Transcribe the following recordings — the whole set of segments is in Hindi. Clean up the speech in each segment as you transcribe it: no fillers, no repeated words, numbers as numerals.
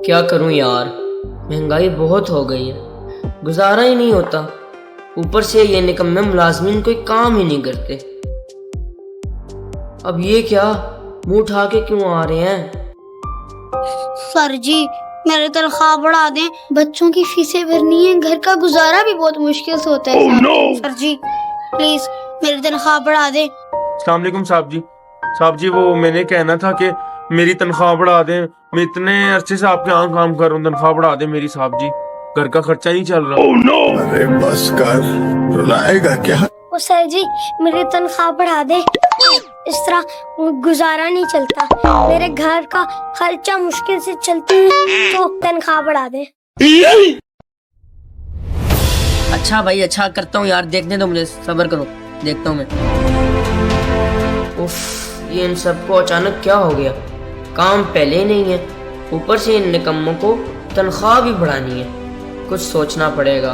क्या करूं यार, महंगाई बहुत हो गई है, गुजारा ही नहीं होता। ऊपर से ये निकम्मे मुलाजमीन कोई काम ही नहीं करते। अब ये क्या मुंह उठा के क्यों आ रहे हैं? सर जी मेरी तनख्वाह बढ़ा दें, बच्चों की फीसें भरनी है, घर का गुजारा भी बहुत मुश्किल से होता है। सर जी प्लीज मेरी तनख्वाह बढ़ा दें। अस्सलाम वालेकुम साहब जी वो मैंने कहना था कि मेरी तनख्वाह बढ़ा दें। मैं इतने अरसे से आपके यहाँ काम कर रहा हूँ, तनख्वाह बढ़ा दें मेरी साहब जी, घर का खर्चा नहीं चल रहा। अरे बस कर, रुलाएगा क्या? ओ सर जी मेरी तनख्वाह बढ़ा दे, इस तरह गुजारा नहीं चलता, मेरे घर का खर्चा मुश्किल से चलता है, तो तनख्वाह बढ़ा दे। अच्छा भाई, अच्छा करता हूँ यार, देखने दो मुझे, सब्र करो, देखता हूँ मैं। उफ, ये इन सबको अचानक क्या हो गया? काम पहले ही नहीं है, ऊपर से इन निकम्मों को तनख्वाह भी बढ़ानी है। कुछ सोचना पड़ेगा।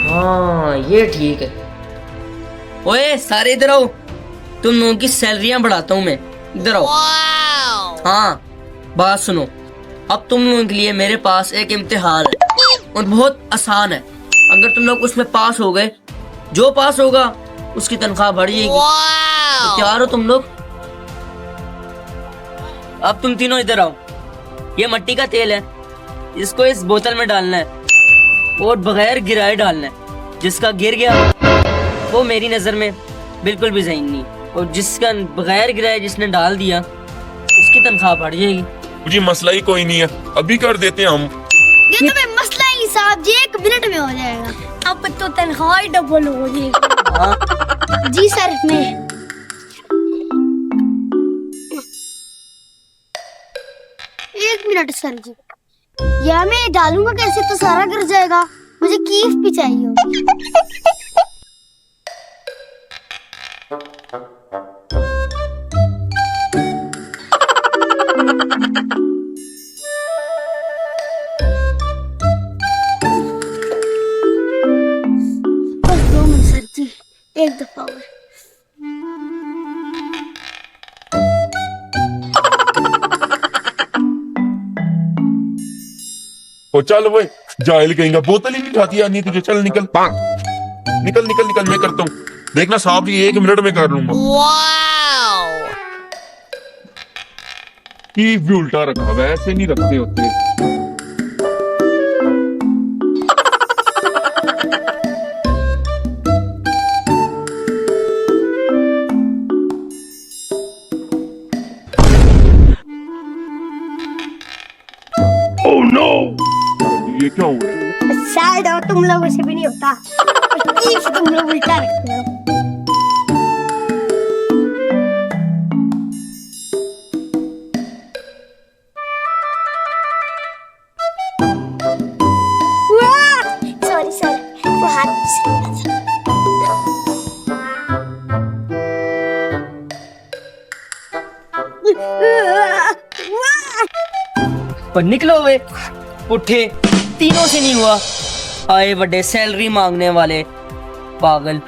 हाँ ये ठीक है। ओए सारे इधर आओ, तुम लोगों की सैलरियां बढ़ाता हूँ मैं, इधर आओ। हाँ बात सुनो, अब तुम लोगों के लिए मेरे पास एक इम्तिहान है और बहुत आसान है। अगर तुम लोग उसमें पास हो गए, जो पास होगा उसकी तनख्वाह बढ़ जाएगी। तो तैयार हो तुम लोग? अब तुम तीनों इधर आओ। ये मिट्टी का तेल है, इसको इस बोतल में डालना है और बगैर गिराए डालना है। जिसका गिर गया वो मेरी नजर में बिल्कुल भी ज़हीन नहीं, और जिसका बगैर गिराए जिसने डाल दिया उसकी तनख्वाह बढ़ जाएगी। मुझे मसला ही कोई नहीं है, अभी कर देते हैं हम। ये तो मैं मसला ही साहब जी 1 मिनट में हो जाएगा, अब तो तनख्वाह ही डबल हो जाएगी। जी सर मैं 1 मिनट सर जी, या मैं डालूंगा कैसे तो सारा गिर जाएगा, मुझे कीफ भी चाहिए होगी। बस 2 मिनट सर जी, एक दफा और। ओ चल वो जाहिल कहेंगे, बोतल ही नहीं उठाती आनी तुझे। चल निकल निकल निकल निकल, मैं करता हूँ, देखना साहब जी 1 मिनट में कर लूंगा। कीफ भी उल्टा रखा, वैसे नहीं रखते होते। Oh no! ये क्या हुआ? शायद और तुम लोगों से भी नहीं होता, कीफ तुम लोग उल्टा रखते हो। सॉरी सर, वो हाथ से। पर निकलो वे पुट्ठे, तीनों से नहीं हुआ। आए बड़े सैलरी मांगने वाले पागल।